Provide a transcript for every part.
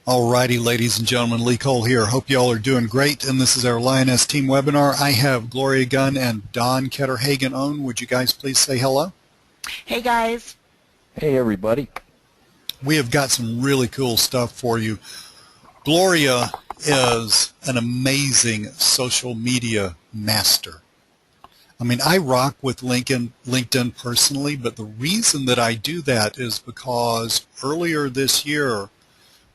Alrighty, ladies and gentlemen, Lee Cole here. Hope you all are doing great, and this is our Lyoness team webinar. I have Gloria Gunn and Don Ketterhagen on. Would you guys please say hello? Hey guys. Hey everybody. We have got some really cool stuff for you. Gloria is an amazing social media master. I mean, I rock with LinkedIn personally, but the reason that I do that is because earlier this year,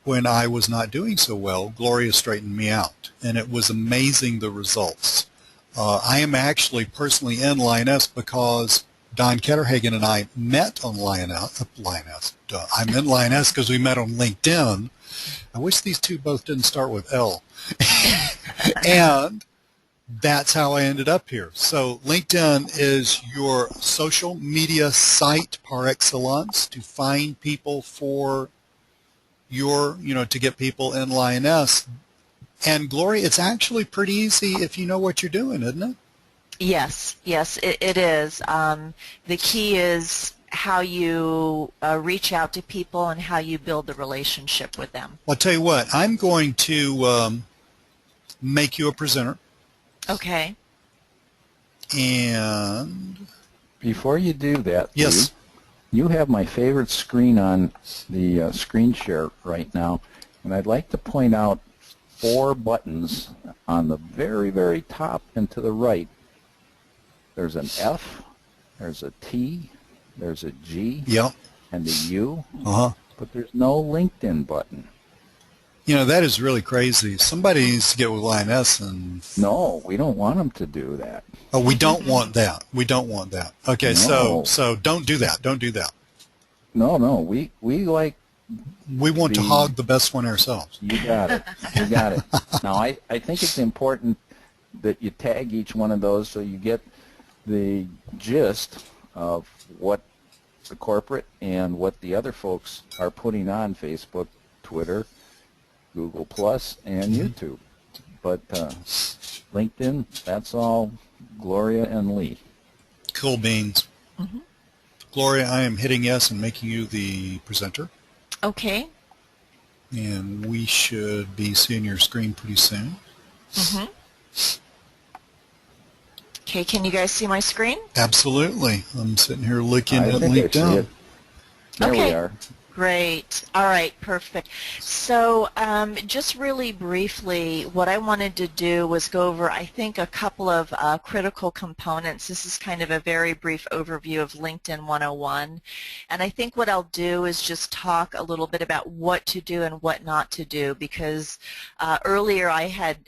when I was not doing so well, Gloria straightened me out, and it was amazing the results. I am actually personally in Lyoness because Don Ketterhagen and I met on Lyoness. I'm in Lyoness because we met on LinkedIn. I wish these two both didn't start with L. And that's how I ended up here. So LinkedIn is your social media site par excellence to find people for to get people in Lyoness. And Gloria, it's actually pretty easy if you know what you're doing, isn't it? Yes, it is. The key is how you reach out to people and how you build the relationship with them. Well, I'll tell you what, I'm going to make you a presenter. Okay. And before you do that, yes, you have my favorite screen on the screen share right now, and I'd like to point out 4 buttons on the very, very top and to the right. There's an F, there's a T, there's a G, yep, and a U, uh-huh. But there's no LinkedIn button. You know, that is really crazy. Somebody needs to get with Lyoness and... No, we don't want them to do that. Oh, we don't want that. We don't want that. Okay, no. so don't do that. Don't do that. No, we like... We want to hog the best one ourselves. You got it. You got it. Now, I think it's important that you tag each one of those so you get the gist of what the corporate and what the other folks are putting on Facebook, Twitter, Google Plus, and YouTube. But LinkedIn, that's all Gloria and Lee. Cool beans. Mm-hmm. Gloria, I am hitting yes and making you the presenter. Okay. And we should be seeing your screen pretty soon. Mm-hmm. Okay, can you guys see my screen? Absolutely. I'm sitting here looking at LinkedIn. LinkedIn. There okay. we are. Great. All right, perfect. So just really briefly, what I wanted to do was go over, I think, a couple of critical components. This is kind of a very brief overview of LinkedIn 101. And I think what I'll do is just talk a little bit about what to do and what not to do, because earlier I had,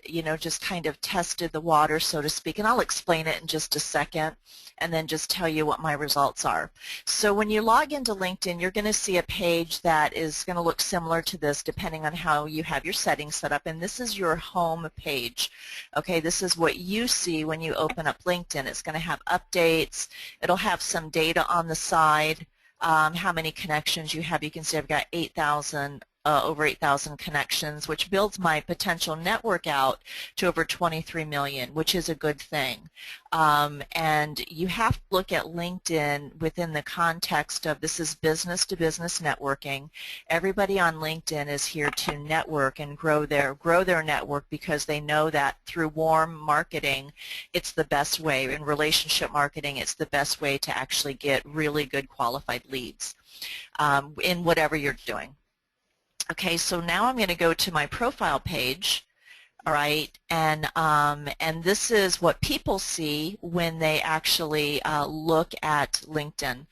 just kind of tested the water, so to speak, and I'll explain it in just a second, and then just tell you what my results are. So when you log into LinkedIn, you're going to see a page that is going to look similar to this depending on how you have your settings set up, and this is your home page. Okay, this is what you see when you open up LinkedIn. It's going to have updates. It'll have some data on the side, how many connections you have. You can see I've got over 8,000 connections, which builds my potential network out to over 23 million, which is a good thing. And you have to look at LinkedIn within the context of this is business-to-business networking. Everybody on LinkedIn is here to network and grow their network because they know that through warm marketing, it's the best way. In relationship marketing, it's the best way to actually get really good qualified leads in whatever you're doing. Okay, so now I'm going to go to my profile page, all right, and this is what people see when they actually look at LinkedIn,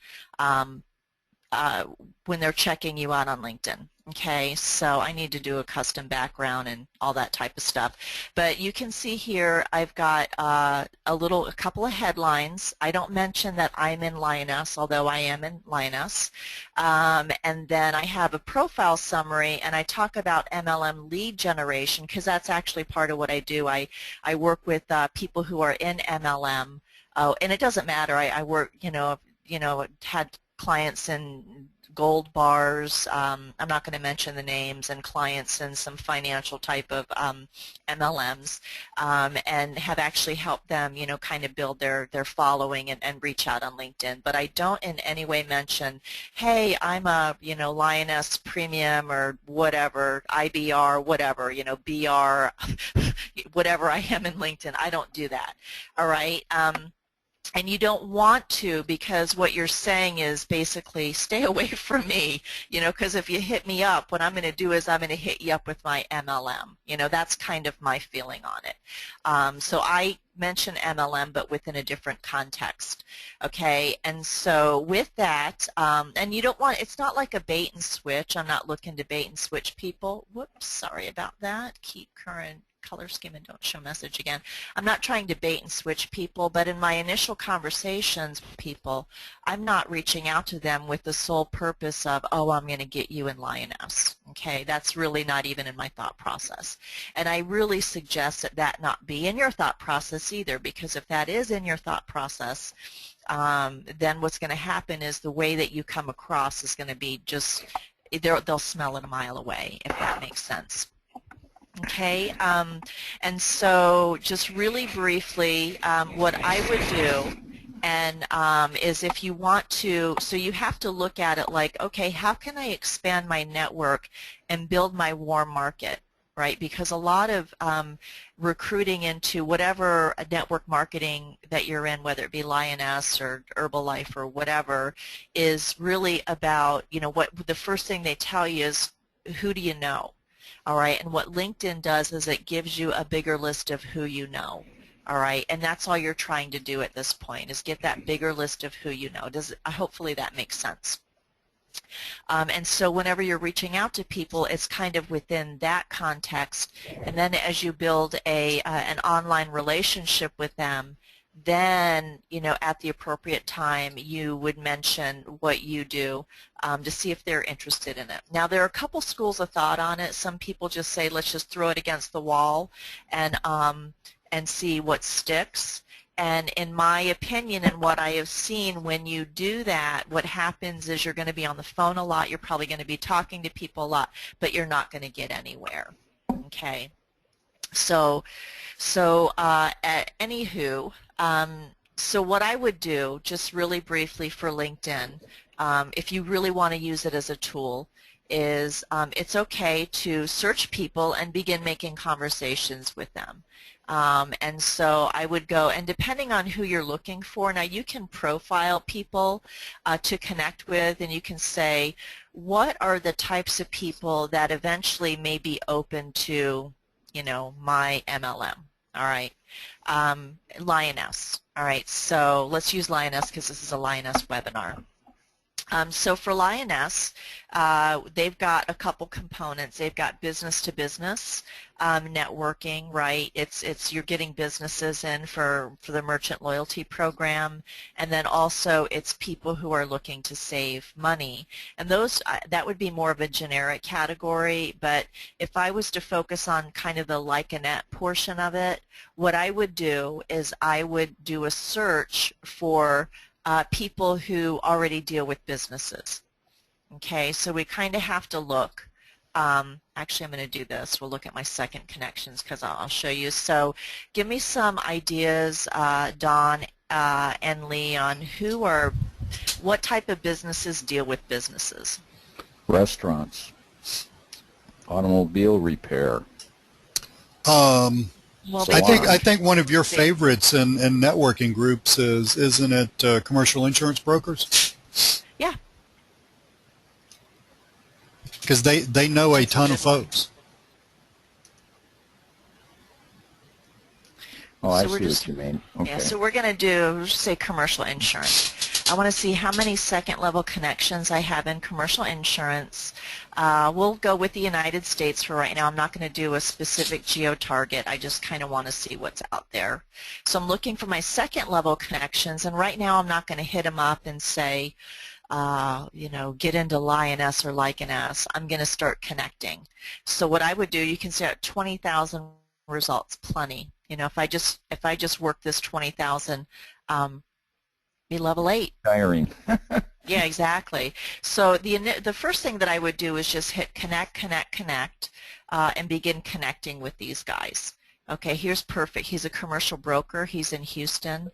when they're checking you out on LinkedIn. Okay, so I need to do a custom background and all that type of stuff. But you can see here I've got a couple of headlines. I don't mention that I'm in Lyoness, although I am in Lyoness. And then I have a profile summary, and I talk about MLM lead generation because that's actually part of what I do. I work with people who are in MLM, and it doesn't matter. I work, had clients in gold bars. I'm not going to mention the names, and clients in some financial type of MLMs, and have actually helped them, kind of build their following and reach out on LinkedIn. But I don't in any way mention, hey, I'm a, Lyoness Premium or whatever, IBR, whatever, BR, whatever I am in LinkedIn. I don't do that. All right. And you don't want to, because what you're saying is basically stay away from me, because if you hit me up, what I'm going to do is I'm going to hit you up with my MLM. That's kind of my feeling on it. So I mention MLM, but within a different context. Okay, and so with that, and you don't want, it's not like a bait and switch. I'm not looking to bait and switch people. Whoops, sorry about that. Keep current color scheme and don't show message again. I'm not trying to bait and switch people, but in my initial conversations with people, I'm not reaching out to them with the sole purpose of, oh, I'm going to get you in Lyoness. Okay, that's really not even in my thought process. And I really suggest that that not be in your thought process either, because if that is in your thought process, then what's going to happen is the way that you come across is going to be just, they'll smell it a mile away, if that makes sense. Okay, and so just really briefly, what I would do, and is if you want to, so you have to look at it like, okay, how can I expand my network and build my warm market, right? Because a lot of recruiting into whatever network marketing that you're in, whether it be Lyoness or Herbalife or whatever, is really about, what the first thing they tell you is, who do you know? All right, and what LinkedIn does is it gives you a bigger list of who you know. All right, and that's all you're trying to do at this point, is get that bigger list of who you know. Hopefully that makes sense. And so whenever you're reaching out to people, it's kind of within that context. And then as you build an online relationship with them, then, at the appropriate time, you would mention what you do to see if they're interested in it. Now, there are a couple schools of thought on it. Some people just say, let's just throw it against the wall and see what sticks. And in my opinion and what I have seen, when you do that, what happens is you're going to be on the phone a lot. You're probably going to be talking to people a lot, but you're not going to get anywhere. Okay. So anywho, so what I would do, just really briefly for LinkedIn, if you really want to use it as a tool, is it's okay to search people and begin making conversations with them. And so I would go, and depending on who you're looking for, now you can profile people to connect with, and you can say, what are the types of people that eventually may be open to, my MLM, all right, Lyoness, all right, so let's use Lyoness because this is a Lyoness webinar. So for Lyoness, they've got a couple components. They've got business-to-business networking, right? It's you're getting businesses in for the merchant loyalty program, and then also it's people who are looking to save money. And those that would be more of a generic category. But if I was to focus on kind of the like-a-net portion of it, what I would do is I would do a search for people who already deal with businesses. Okay, so we kind of have to look. Actually, I'm going to do this. We'll look at my second connections because I'll show you. So give me some ideas, Don and Lee, on what type of businesses deal with businesses. Restaurants, automobile repair. Well, I think one of your favorites in networking groups isn't it commercial insurance brokers? Yeah. Because they know a ton of folks. Oh, I see what you mean. Okay. Yeah, so we're going to do, say, commercial insurance. I want to see how many second-level connections I have in commercial insurance. We'll go with the United States for right now. I'm not going to do a specific geo-target. I just kind of want to see what's out there. So I'm looking for my second-level connections, and right now I'm not going to hit them up and say, get into Lyoness or Lyoness. I'm going to start connecting. So what I would do, you can see at 20,000 results, plenty. If I just work this 20,000, be level 8. Tiring. Yeah, exactly. So the first thing that I would do is just hit connect, connect, connect, and begin connecting with these guys. Okay, here's perfect. He's a commercial broker. He's in Houston.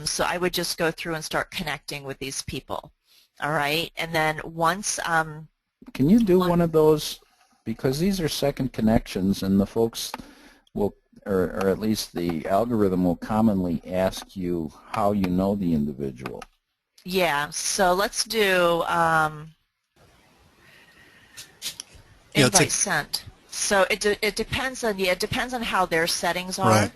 So I would just go through and start connecting with these people. All right, and then once Can you do one of those? Because these are second connections, and the folks will, or at least the algorithm will commonly ask you how you know the individual. yeah, so let's do Yeah, invite sent. So it depends on, yeah, it depends on how their settings right.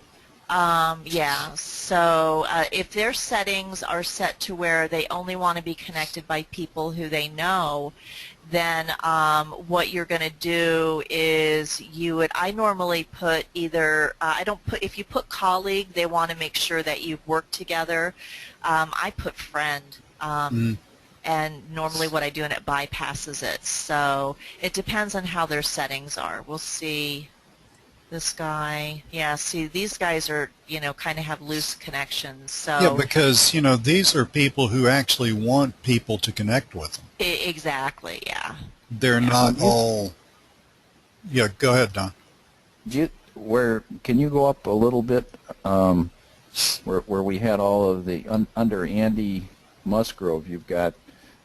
are. Yeah, so if their settings are set to where they only want to be connected by people who they know, then what you're going to do is I normally put either, I don't put, if you put colleague, they want to make sure that you've worked together. I put friend. And normally what I do, and it bypasses it. So it depends on how their settings are. We'll see. This guy, yeah, see, these guys are, kind of have loose connections. Yeah, So because, these are people who actually want people to connect with them. exactly, yeah. They're Yeah. not all, yeah, go ahead, Don. Can you go up a little bit where we had all of the, under Andy Musgrove, you've got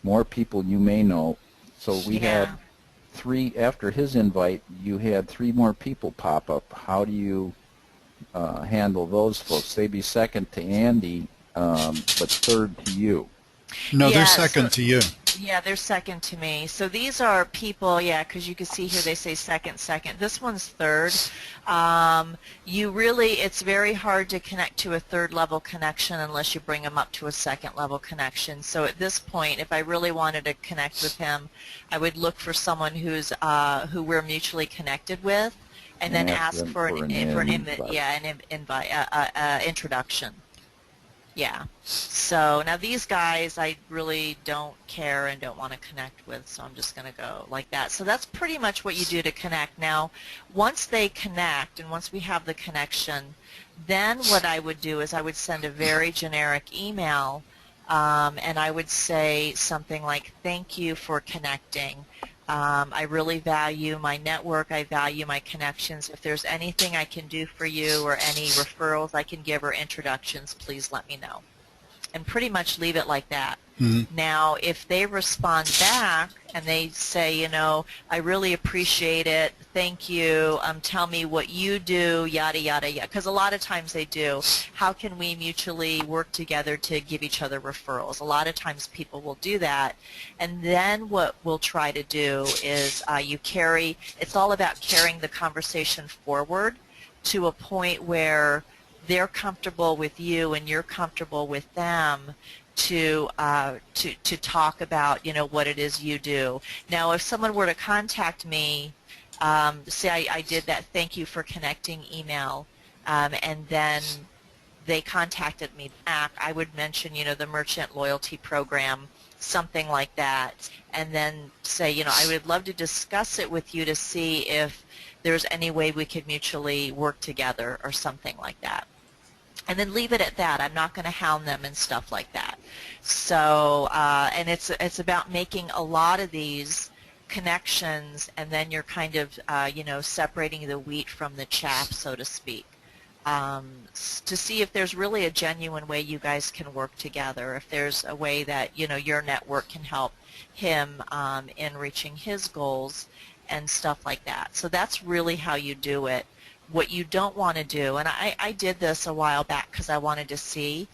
more people you may know. So we had three, after his invite, you had three more people pop up. How do you handle those folks? They'd be second to Andy, but third to you. No, they're Yeah, second to you. Yeah, they're second to me. So these are people, yeah, because you can see here they say second, second. This one's third. It's very hard to connect to a third level connection unless you bring them up to a second level connection. So at this point, if I really wanted to connect with him, I would look for someone who we're mutually connected with, and then ask for an introduction. Yeah. So now these guys I really don't care and don't want to connect with, so I'm just going to go like that. So that's pretty much what you do to connect. Now, once they connect and once we have the connection, then what I would do is I would send a very generic email, and I would say something like, thank you for connecting. I really value my network. I value my connections. If there's anything I can do for you or any referrals I can give or introductions, please let me know. And pretty much leave it like that. Mm-hmm. Now, if they respond back and they say, I really appreciate it, thank you, tell me what you do, yada, yada, yada, because a lot of times they do, how can we mutually work together to give each other referrals? A lot of times people will do that, and then what we'll try to do is it's all about carrying the conversation forward to a point where they're comfortable with you and you're comfortable with them to talk about what it is you do. Now, if someone were to contact me, say I did that thank you for connecting email, and then they contacted me back, I would mention the merchant loyalty program, something like that, and then say I would love to discuss it with you to see if there's any way we could mutually work together or something like that. And then leave it at that. I'm not going to hound them and stuff like that. So, and it's about making a lot of these connections, and then you're kind of, separating the wheat from the chaff, so to speak, to see if there's really a genuine way you guys can work together, if there's a way that, your network can help him in reaching his goals and stuff like that. So that's really how you do it. What you don't want to do, and I did this a while back because I wanted to see,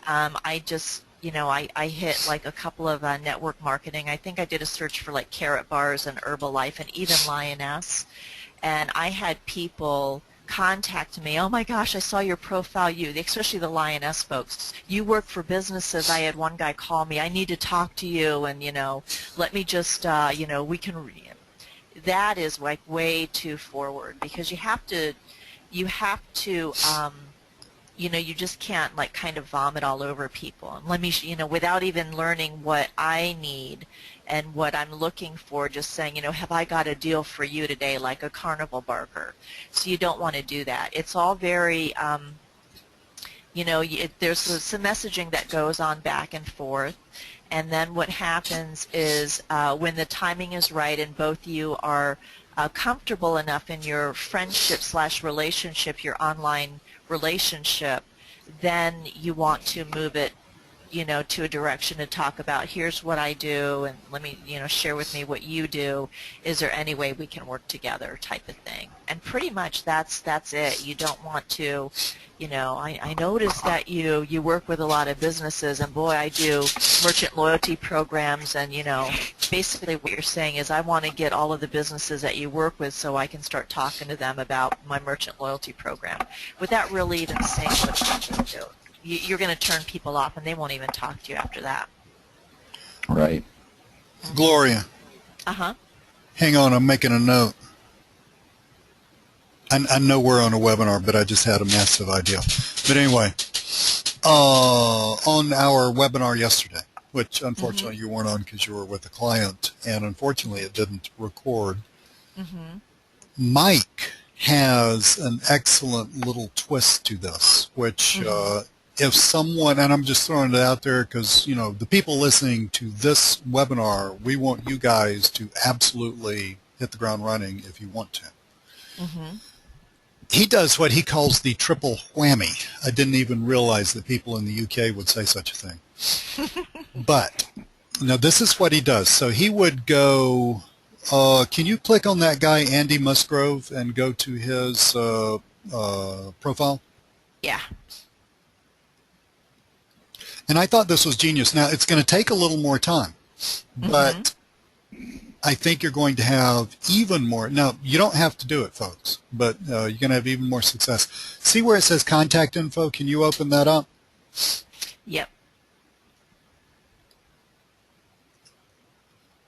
I just, I hit like a couple of network marketing. I think I did a search for like Carrot Bars and Herbalife and even Lyoness, and I had people contact me, oh my gosh, I saw your profile, especially the Lyoness folks, you work for businesses. I had one guy call me, I need to talk to you, and let me just, we can, that is like way too forward, because you have to, you just can't like kind of vomit all over people. And let me, without even learning what I need and what I'm looking for, just saying, have I got a deal for you today, like a carnival barker? So you don't want to do that. It's all very, You know, there's some messaging that goes on back and forth, and then what happens is when the timing is right and both you are comfortable enough in your friendship slash relationship, your online relationship, then you want to move it, you know, to a direction to talk about, here's what I do, and let me, you know, share with me what you do. Is there any way we can work together, type of thing. And pretty much that's it. You don't want to, you know, I noticed that you work with a lot of businesses, and boy, I do merchant loyalty programs, and, you know, basically what you're saying is I want to get all of the businesses that you work with so I can start talking to them about my merchant loyalty program without really even saying what you do. You're going to turn people off, and they won't even talk to you after that. Right. Gloria, Uh-huh. hang on, I'm making a note. I know we're on a webinar, but I just had a massive idea. But anyway, on our webinar yesterday, which unfortunately you weren't on because you were with a client, and unfortunately it didn't record, Mike has an excellent little twist to this, which if someone, and I'm just throwing it out there because, you know, the people listening to this webinar, we want you guys to absolutely hit the ground running if you want to. He does what he calls the triple whammy. I didn't even realize that people in the UK would say such a thing. But, now this is what he does. So he would go, can you click on that guy, Andy Musgrove, and go to his profile? Yeah. And I thought this was genius. Now, it's going to take a little more time, but I think you're going to have even more. Now, you don't have to do it, folks, but you're going to have even more success. See where it says contact info? Can you open that up? Yep.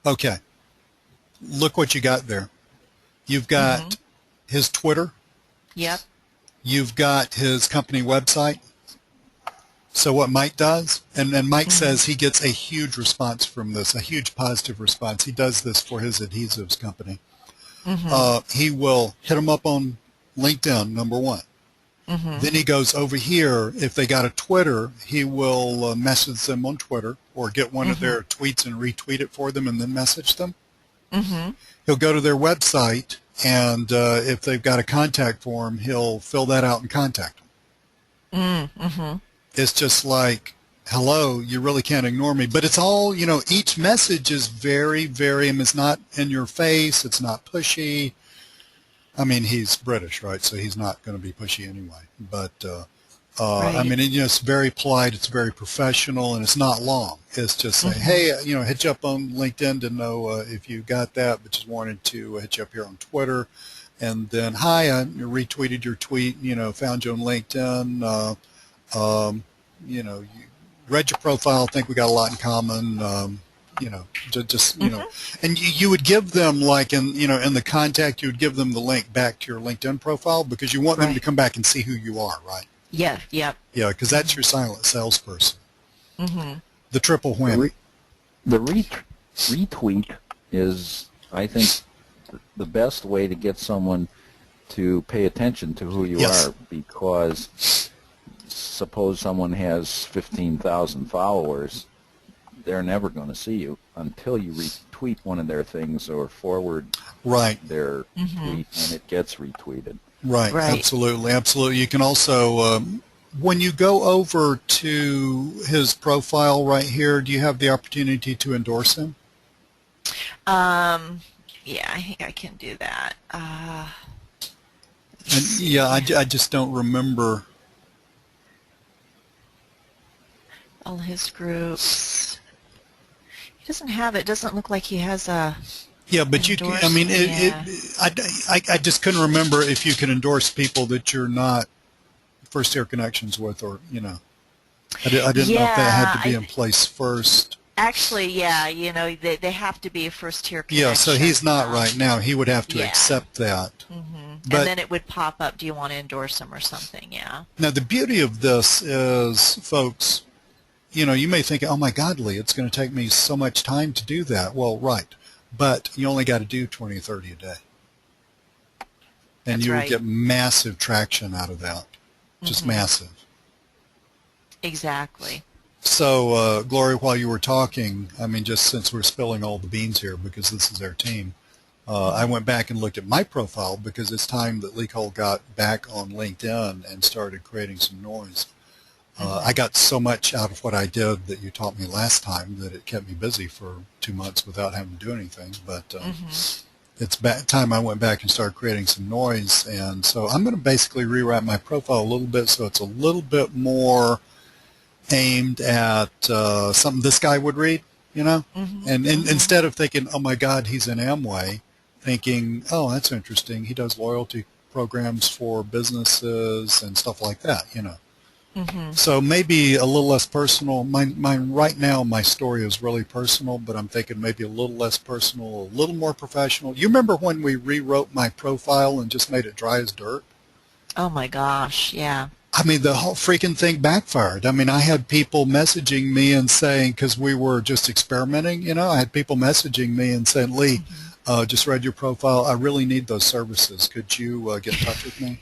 Okay. Look what you got there. You've got his Twitter. Yep. You've got his company website. So what Mike does, and Mike says he gets a huge response from this, a huge positive response. He does this for his adhesives company. He will hit them up on LinkedIn, number one. Then he goes over here. If they got a Twitter, he will message them on Twitter or get one of their tweets and retweet it for them and then message them. He'll go to their website, and if they've got a contact form, he'll fill that out and contact them. It's just like, hello, you really can't ignore me. But it's all, you know, each message is very, very, and it's not in your face. It's not pushy. I mean, he's British, right? So he's not going to be pushy anyway. But, I mean, you know, it's very polite. It's very professional, and it's not long. It's just saying, hey, you know, hit you up on LinkedIn to know if you got that, but just wanted to hit you up here on Twitter. And then, hi, I retweeted your tweet, you know, found you on LinkedIn. You know, you read your profile, think we got a lot in common, you know, just, you know, and you would give them, like, in, you know, in the contact, you would give them the link back to your LinkedIn profile because you want them to come back and see who you are, right? Yeah, yeah. Yeah, because that's your silent salesperson. The triple whammy. The retweet is, I think, the best way to get someone to pay attention to who you are, because suppose someone has 15,000 followers, they're never going to see you until you retweet one of their things or forward their tweet and it gets retweeted. Right, absolutely, absolutely. You can also, when you go over to his profile right here, do you have the opportunity to endorse him? Yeah, I think I can do that. And yeah, I just don't remember. All his groups. He doesn't have it. Doesn't look like he has a. Yeah, but you can, I mean, I just couldn't remember if you could endorse people that you're not first year connections with, or, you know, I didn't know if that had to be in place first. Actually, yeah, you know, they have to be a first tier connection. Yeah, so he's not right now. He would have to accept that. But, and then it would pop up, do you want to endorse him or something, yeah. Now, the beauty of this is, folks, you know, you may think, oh my God, Lee, it's going to take me so much time to do that. Well, right. But you only got to do 20 or 30 a day. And you will get massive traction out of that. Just massive. Exactly. So, Gloria, while you were talking, I mean, just since we're spilling all the beans here because this is our team, I went back and looked at my profile because it's time that Lee Cole got back on LinkedIn and started creating some noise. I got so much out of what I did that you taught me last time that it kept me busy for 2 months without having to do anything. But it's time I went back and started creating some noise. And so I'm going to basically rewrite my profile a little bit so it's a little bit more aimed at something this guy would read, you know? And instead of thinking, oh, my God, he's in Amway, thinking, oh, that's interesting. He does loyalty programs for businesses and stuff like that, you know? So maybe a little less personal. Mine right now, my story is really personal, but I'm thinking maybe a little less personal, a little more professional. You remember when we rewrote my profile and just made it dry as dirt? Oh my gosh, yeah. I mean, the whole freaking thing backfired. I mean, I had people messaging me and saying, because we were just experimenting, you know, I had people messaging me and saying, Lee, just read your profile. I really need those services. Could you get in touch with me?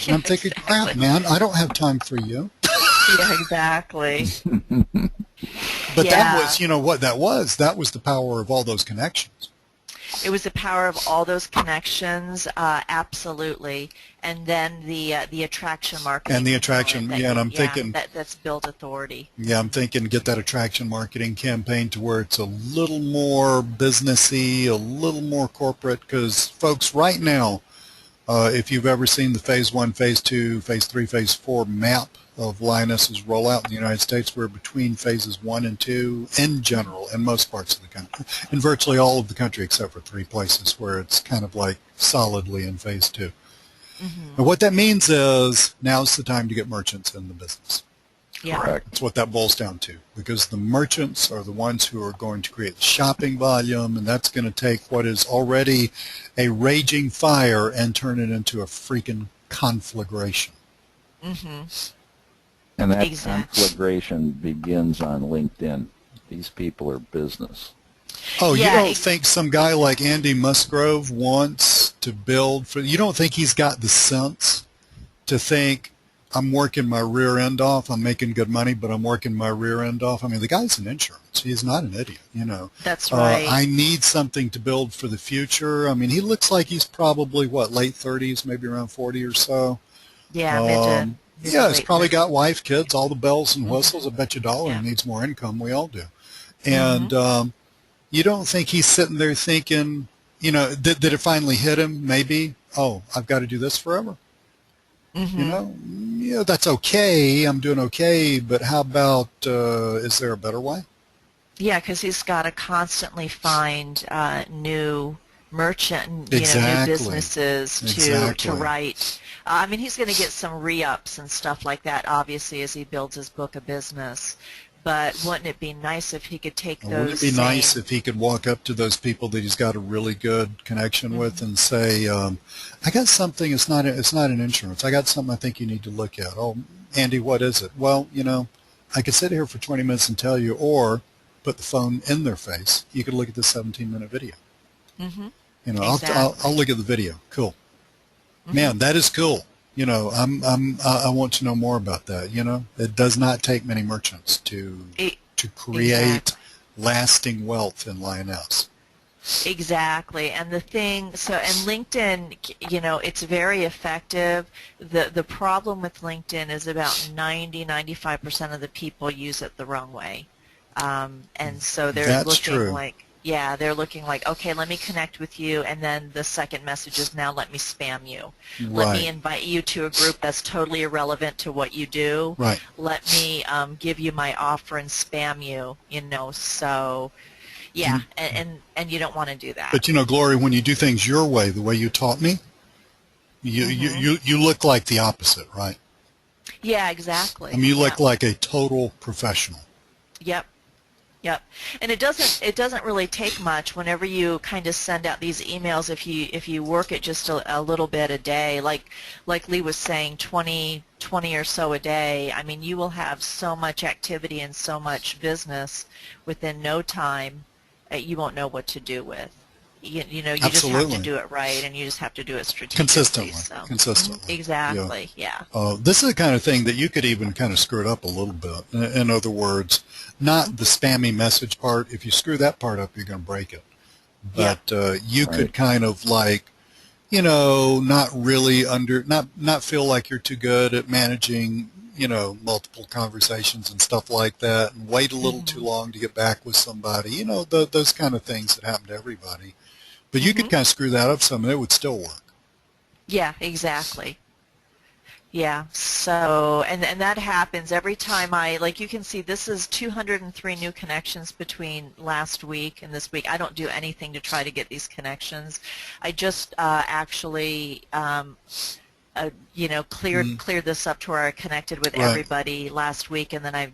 And I'm thinking, crap, man, I don't have time for you. Yeah, exactly. But that was, you know what that was? That was the power of all those connections. It was the power of all those connections, absolutely, and then the attraction marketing. And the attraction, that, yeah, and I'm thinking that's built authority. Yeah, I'm thinking get that attraction marketing campaign to where it's a little more businessy, a little more corporate, because folks, right now, if you've ever seen the Phase 1, Phase 2, Phase 3, Phase 4 map of Lyoness's rollout in the United States, we're between Phases 1 and 2 in general in most parts of the country, in virtually all of the country except for 3 places where it's kind of like solidly in Phase 2. And what that means is now's the time to get merchants in the business. Yeah. Correct. That's what that boils down to, because the merchants are the ones who are going to create the shopping volume, and that's going to take what is already a raging fire and turn it into a freaking conflagration. And that conflagration begins on LinkedIn. These people are business. Oh, Yeah, you don't think some guy like Andy Musgrove wants to build for, you don't think he's got the sense to think, I'm working my rear end off, I'm making good money, but I'm working my rear end off. I mean, the guy's in insurance. He's not an idiot, you know. That's right. I need something to build for the future. I mean, he looks like he's probably, what, late 30s, maybe around 40 or so. Yeah, Yeah, he's probably got wife, kids, all the bells and whistles. I bet you a dollar he needs more income. We all do. And you don't think he's sitting there thinking, you know, did it finally hit him? Maybe, oh, I've got to do this forever. You know, yeah, that's okay. I'm doing okay. But how about, is there a better way? Yeah, because he's got to constantly find new merchant, new businesses to write. I mean, he's going to get some re-ups and stuff like that, obviously, as he builds his book of business. But wouldn't it be nice if he could take those? Wouldn't it be nice if he could walk up to those people that he's got a really good connection with and say, I got something, it's not an insurance. I got something I think you need to look at. Oh, Andy, what is it? Well, you know, I could sit here for 20 minutes and tell you, or put the phone in their face. You could look at the 17-minute video. You know, I'll look at the video. Cool. Man, that is cool. You know, I want to know more about that. You know, it does not take many merchants to create lasting wealth in Lyoness. Exactly. And the thing, and LinkedIn, you know, it's very effective. The problem with LinkedIn is about 95% of the people use it the wrong way. And so they're they're looking like, okay, let me connect with you, and then the second message is, now let me spam you. Let me invite you to a group that's totally irrelevant to what you do. Let me give you my offer and spam you, you know, so yeah, and you don't want to do that. But, you know, Gloria, when you do things your way, the way you taught me, you look like the opposite, right? Yeah, exactly. I mean, you look like a total professional. Yep. Yep, and it doesn't really take much whenever you kind of send out these emails. If you work it just a little bit a day, like Lee was saying, 20 or so a day. I mean, you will have so much activity and so much business within no time, you won't know what to do with. you just have to Absolutely. do it right, and you just have to do it strategically. Consistently. So. Consistently. Exactly. Yeah. This is the kind of thing that you could even kind of screw it up a little bit. In other words, not the spammy message part. If you screw that part up, you're going to break it. But you Right. could kind of like, not really not feel like you're too good at managing, multiple conversations and stuff like that, and wait a little too long to get back with somebody. Those kind of things that happen to everybody. But you could kind of screw that up some, and it would still work. Yeah, exactly. Yeah, so, and that happens every time like you can see this is 203 new connections between last week and this week. I don't do anything to try to get these connections. I just actually, cleared this up to where I connected with Right. everybody last week, and then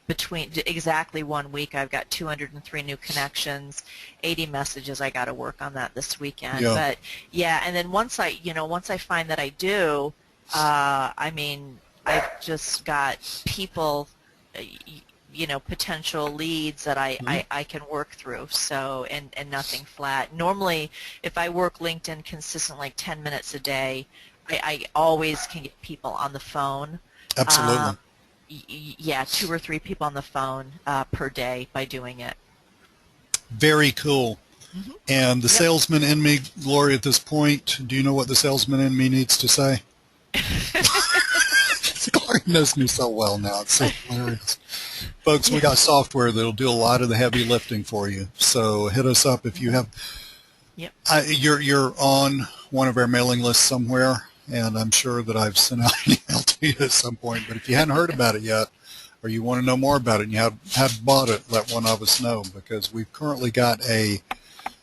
between exactly 1 week, I've got 203 new connections, 80 messages. I got to work on that this weekend. Yeah. But yeah, and then once I find that I do, I've just got people, potential leads that I can work through. So, and nothing flat. Normally, if I work LinkedIn consistent, like 10 minutes a day, I always can get people on the phone. Absolutely. Yeah, 2 or 3 people on the phone per day by doing it. Very cool. And the salesman in me, Gloria, at this point, do you know what the salesman in me needs to say? Gloria knows me so well now. It's so hilarious. Folks, we got software that'll do a lot of the heavy lifting for you. So hit us up if you have. Yep. You're on one of our mailing lists somewhere, and I'm sure that I've sent out an email to you at some point. But if you hadn't heard about it yet, or you want to know more about it and you haven't bought it, let one of us know, because we've currently got a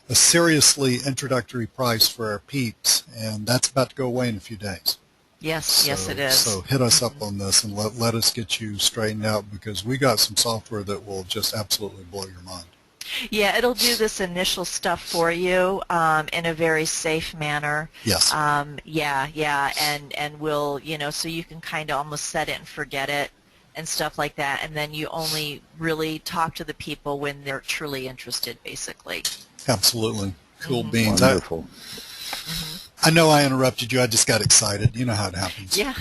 seriously introductory price for our peeps, and that's about to go away in a few days. Yes, yes, it is. So hit us up on this and let us get you straightened out, because we got some software that will just absolutely blow your mind. Yeah, it'll do this initial stuff for you in a very safe manner. Yes. Yeah, and we'll, so you can kind of almost set it and forget it and stuff like that, and then you only really talk to the people when they're truly interested, basically. Absolutely. Cool beans. Wonderful. I know I interrupted you. I just got excited. You know how it happens. Yeah,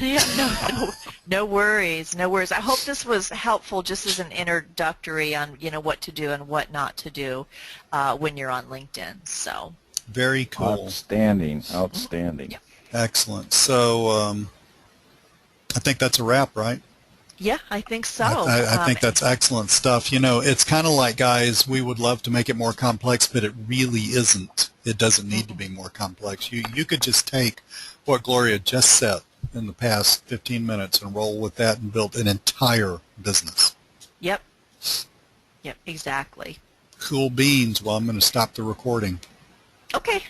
no worries, no worries. I hope this was helpful just as an introductory on, what to do and what not to do when you're on LinkedIn. So. Very cool. Outstanding. Yeah. Excellent. So I think that's a wrap, right? Yeah, I think so. I think that's excellent stuff. It's kind of like, guys, we would love to make it more complex, but it really isn't. It doesn't need to be more complex. You could just take what Gloria just said in the past 15 minutes and roll with that and build an entire business. Yep, exactly. Cool beans. Well, I'm going to stop the recording. Okay,